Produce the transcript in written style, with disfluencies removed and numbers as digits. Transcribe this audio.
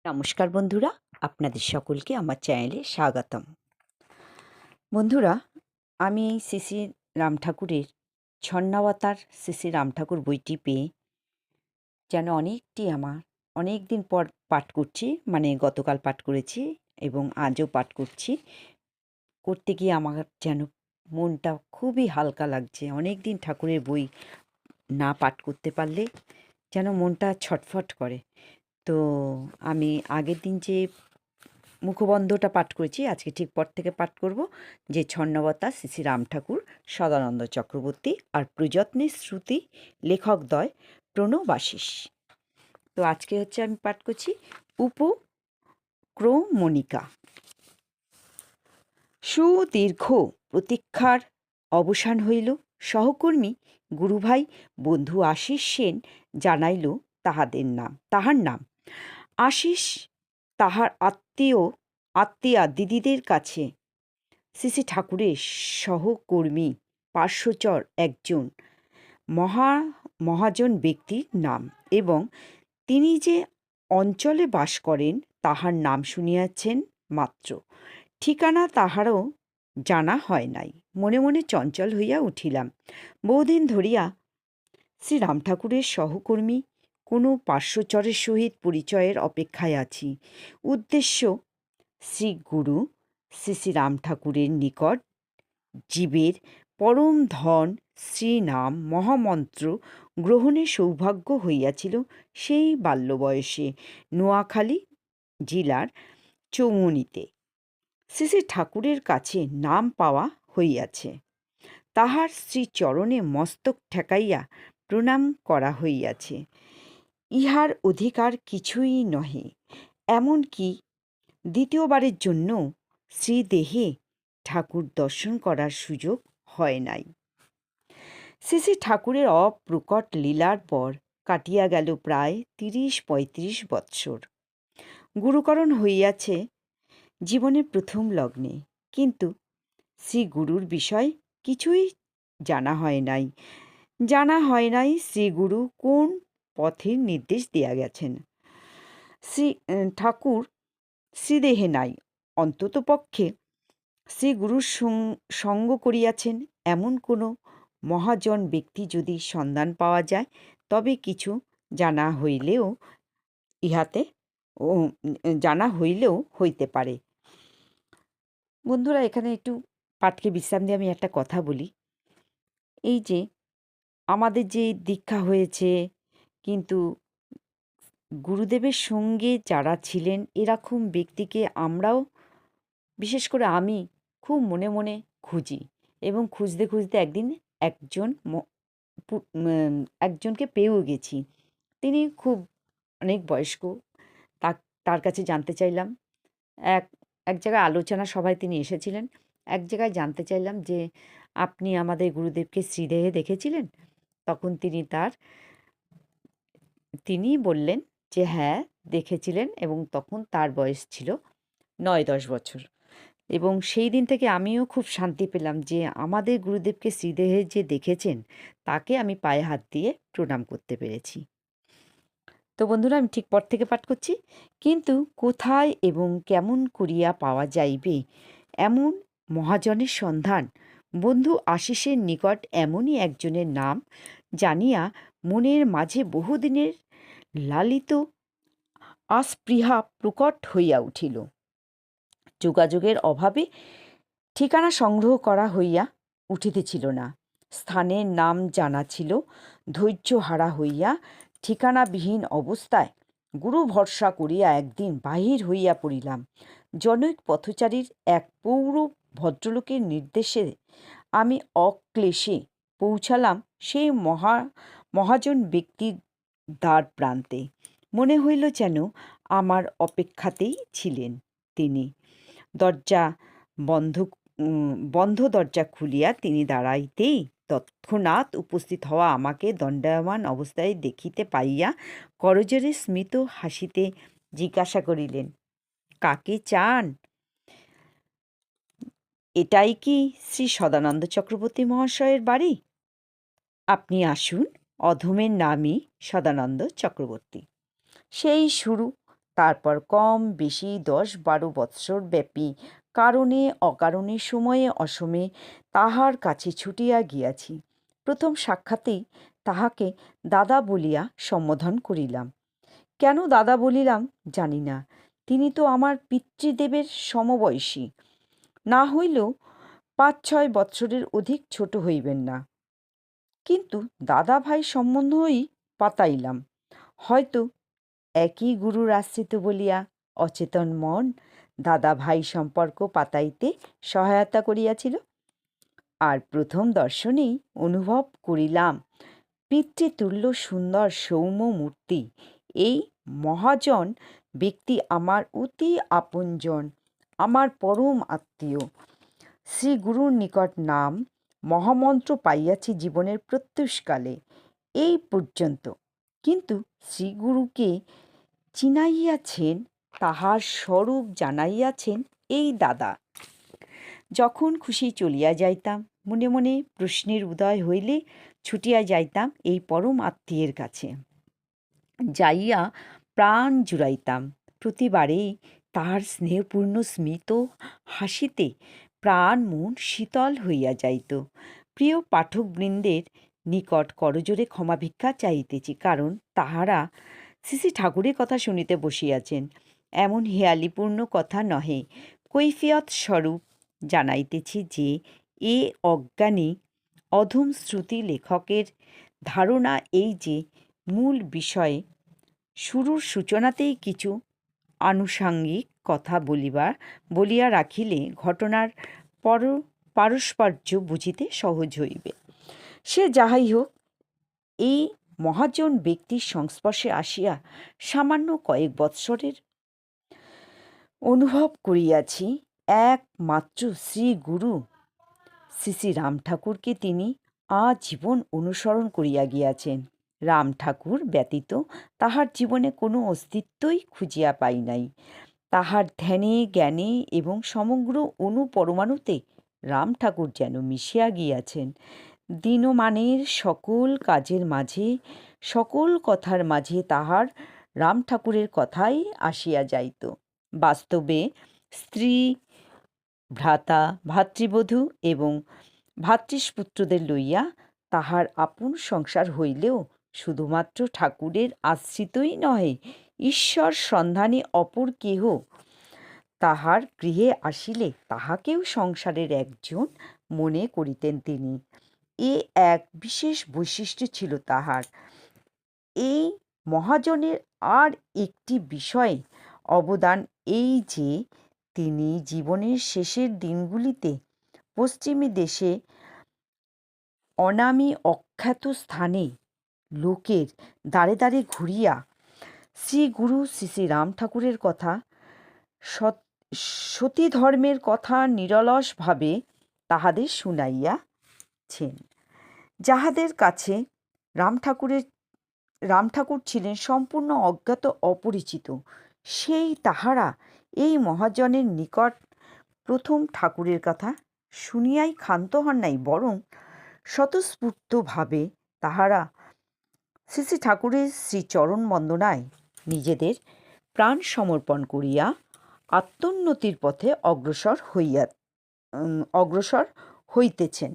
নমস্কার বন্ধুরা, আপনাদের সকলকে আমার চ্যানেলে স্বাগতম। বন্ধুরা, আমি শ্রী শ্রী রাম ঠাকুরের ছন্নাবতার শ্রী শ্রী রাম ঠাকুর বইটি পেয়ে যেন অনেক দিন পর পাঠ করছি, মানে গতকাল পাঠ করেছি এবং আজও পাঠ করছি। করতে গিয়ে আমার যেন মনটা খুবই হালকা লাগছে। অনেক দিন ঠাকুরের বই না পাঠ করতে পারলে যেন মনটা ছটফট করে। তো আমি আগের দিন যে মুখবন্ধটা পাঠ করেছি, আজকে ঠিক পর থেকে পাঠ করব যে ছন্নবতা শ্রী শ্রী রাম ঠাকুর, সদানন্দ চক্রবর্তী আর প্রযত্নের শ্রুতি, লেখকদ্বয় প্রণবাশিস। তো আজকে আমি পাঠ করছি উপক্রমণিকা। সুদীর্ঘ প্রতীক্ষার অবসান হইল। সহকর্মী গুরুভাই বন্ধু আশিস সেন জানাইল তাহার নাম। আশিস তাহার আত্মীয়া দিদিদের কাছে শ্রী শ্রী ঠাকুরের সহকর্মী পার্শ্বচর একজন মহাজন ব্যক্তির নাম, এবং তিনি যে অঞ্চলে বাস করেন তাহার নাম শুনিয়াছেন মাত্র। ঠিকানা তাহারও জানা হয় নাই। মনে মনে চঞ্চল হইয়া উঠিলাম। বহুদিন ধরিয়া শ্রী রাম ঠাকুরের সহকর্মী কোনো পার্শ্বচরের সহিত পরিচয়ের অপেক্ষায় আছি। উদ্দেশ্য শ্রী গুরু শ্রী শ্রী রাম ঠাকুরের নিকট জীবের পরম ধন শ্রীনাম মহামন্ত্র গ্রহণের সৌভাগ্য হইয়াছিল সেই বাল্যবয়সে নোয়াখালী জেলার চৌমুনিতে। শ্রী শ্রী ঠাকুরের কাছে নাম পাওয়া হইয়াছে। তাহার শ্রীচরণে মস্তক ঠেকাইয়া প্রণাম করা হইয়াছে। ইহার অধিকার কিছুই নহে। এমনকি দ্বিতীয়বারের জন্য শ্রীদেহে ঠাকুর দর্শন করার সুযোগ হয় নাই। শ্রী শ্রী ঠাকুরের অপ্রকট লীলার পর কাটিয়া গেল প্রায় ৩০-৩৫ বৎসর। গুরুকরণ হইয়াছে জীবনের প্রথম লগ্নে, কিন্তু শ্রী গুরুর বিষয় কিছুই জানা হয় নাই শ্রী গুরু কোন পথের নির্দেশ দিয়া গেছেন। ঠাকুর শ্রীদেহে নাই, অন্ততপক্ষে শ্রী গুরুর সঙ্গ করিয়াছেন এমন কোনো মহাজন ব্যক্তি যদি সন্ধান পাওয়া যায়, তবে কিছু জানা হইলেও হইতে পারে। বন্ধুরা, এখানে একটু পাঠকে বিশ্রাম দিয়ে আমি একটা কথা বলি। এই যে আমাদের যে দীক্ষা হয়েছে, কিন্তু গুরুদেবের সঙ্গে যারা ছিলেন এরকম ব্যক্তিকে আমরাও, বিশেষ করে আমি, খুব মনে মনে খুঁজি, এবং খুঁজতে খুঁজতে একদিন একজনকে পেয়েও গেছি। তিনি খুব অনেক বয়স্ক। তার কাছে জানতে চাইলাম, এক জায়গায় আলোচনা সভায় তিনি এসেছিলেন। এক জায়গায় জানতে চাইলাম যে আপনি আমাদের গুরুদেবকে শ্রীদেহে দেখেছিলেন? তখন তিনি বললেন যে হ্যাঁ, দেখেছিলেন, এবং তখন তার বয়স ছিল ৯-১০ বছর। এবং সেই দিন থেকে আমিও খুব শান্তি পেলাম যে আমাদের গুরুদেবকে শ্রীদেহে যে দেখেছেন তাকে আমি পায়ে হাত দিয়ে প্রণাম করতে পেরেছি। তো বন্ধুরা, আমি ঠিক পর থেকে পাঠ করছি। কিন্তু কোথায় এবং কেমন করিয়া পাওয়া যাইবে এমন মহাজনের সন্ধান? বন্ধু আশিসের নিকট এমনই একজনের নাম জানিয়া মনের মাঝে বহুদিনের লালিত আস্পৃহা প্রকট হইয়া উঠিল। যোগাযোগের অভাবে ঠিকানা সংগ্রহ করা হইয়া উঠিতেছিল না। স্থানের নাম জানা ছিল। ধৈর্যহারা হইয়া ঠিকানাবিহীন অবস্থায় গুরু ভরসা করিয়া একদিন বাহির হইয়া পড়িলাম। জনৈক পথচারীর এক পৌর ভদ্রলোকের নির্দেশে আমি অক্লেশে পৌঁছালাম সেই মহাজন ব্যক্তির দ্বার প্রান্তে। মনে হইল যেন আমার অপেক্ষাতেই ছিলেন তিনি। বন্ধ দরজা খুলিয়া তিনি দাঁড়াইতেই তৎক্ষণাৎ উপস্থিত হওয়া আমাকে দণ্ডায়মান অবস্থায় দেখিতে পাইয়া করজোড়ে স্মিত হাসিতে জিজ্ঞাসা করিলেন, কাকে চান? এটাই কি শ্রী সদানন্দ চক্রবর্তী মহাশয়ের বাড়ি? আপনি আসুন, অধমের নামই সদানন্দ চক্রবর্তী। সেই শুরু তারপর কম বেশি 10-12 বৎসর ব্যাপী কারণে অকারণে সময়ে অসময়ে তাহার কাছে ছুটিয়া গিয়াছি। প্রথম সাক্ষাতেই তাহাকে দাদা বলিয়া সম্বোধন করিলাম। কেন দাদা বলিলাম জানি না। তিনি তো আমার পিতৃদেবের সমবয়সী, না হইলেও 5-6 বৎসরের অধিক ছোট হইবেন না। কিন্তু দাদা ভাই সম্বন্ধই পাতাইলাম। হয়তো একই গুরুর আশ্রিত বলিয়া অচেতন মন দাদা ভাই সম্পর্ক পাতাইতে সহায়তা করিয়াছিল। আর প্রথম দর্শনেই অনুভব করিলাম পিতৃতুল্য সুন্দর সৌম্য মূর্তি এই মহাজন ব্যক্তি আমার অতি আপনজন, আমার পরম আত্মীয়। শ্রী গুরুর নিকট নাম মহামন্ত্র পাইয়াছি জীবনের প্রত্যুষকালে এই পর্যন্ত, কিন্তু শ্রীগুরুকে চিনাইয়াছেন, তাহার স্বরূপ জানাইয়াছেন এই দাদা। যখন খুশি চলিয়া যাইতাম, মনে মনে প্রশ্নের উদয় হইলে ছুটিয়া যাইতাম এই পরম আত্মীয়ের কাছে। যাইয়া প্রাণ জুড়াইতাম। প্রতিবারেই তাহার স্নেহপূর্ণ স্মিত হাসিতে প্রাণ মন শীতল হইয়া যাইত। প্রিয় পাঠকবৃন্দের নিকট করজোড়ে ক্ষমা ভিক্ষা চাহিতেছি, কারণ তাহারা শ্রী ঠাকুরের কথা শুনিতে বসিয়াছেন। এমন হেয়ালিপূর্ণ কথা নহে, কৈফিয়ত স্বরূপ জানাইতেছি যে এ অজ্ঞানী অধম শ্রুতি লেখকের ধারণা এই যে মূল বিষয়ে শুরুর সূচনাতেই কিছু আনুষাঙ্গিক কথা বলিয়া রাখিলে ঘটনার পারস্পর্য বুঝিতে সহজ হইবে। সে যাহাই হোক, এই মহাজন ব্যক্তির সংস্পর্শে আসিয়া সামান্য কয়েক বৎসরের অনুভব করিয়াছি একমাত্র শ্রী গুরু শ্রী রাম ঠাকুরকে তিনি আজীবন অনুসরণ করিয়া গিয়াছেন। রাম ঠাকুর ব্যতীত তাহার জীবনে কোনো অস্তিত্বই খুঁজিয়া পাই নাই। তাহার ধ্যানে জ্ঞানে এবং সমগ্র অনুপরমাণুতে রাম ঠাকুর যেন মিশিয়া গিয়াছেন। দিনমানের সকল কাজের মাঝে, সকল কথার মাঝে তাহার রাম ঠাকুরের কথাই আসিয়া যাইত। বাস্তবে স্ত্রী, ভ্রাতা, ভাতৃবধূ এবং ভ্রাতৃপুত্রদের লইয়া তাহার আপন সংসার হইলেও শুধুমাত্র ঠাকুরের আশ্রিতই নহে, ঈশ্বর সন্ধানী অপর কেহ তাহার গৃহে আসিলে তাহাকেও সংসারের একজন মনে করিতেন তিনি। এ এক বিশেষ বৈশিষ্ট্য ছিল তাহার। এই মহাজনের আর একটি বিষয়ে অবদান এই যে তিনি জীবনের শেষের দিনগুলিতে পশ্চিমী দেশে অনামী অখ্যাত স্থানে লোকের দ্বারে দ্বারে ঘুরিয়া শ্রী গুরু শ্রী রাম ঠাকুরের কথা, সতী ধর্মের কথা নিরলসভাবে তাহাদের শুনাইয়াছেন। যাহাদের কাছে রাম ঠাকুর ছিলেন সম্পূর্ণ অজ্ঞাত অপরিচিত, সেই তাহারা এই মহাজনের নিকট প্রথম ঠাকুরের কথা শুনিয়াই ক্ষান্ত হন নাই, বরং স্বতঃস্ফূর্তভাবে তাহারা শ্রী ঠাকুরের শ্রীচরণ বন্দনায় নিজেদের প্রাণ সমর্পণ করিয়া আত্মোন্নতির পথে অগ্রসর হইতেছেন।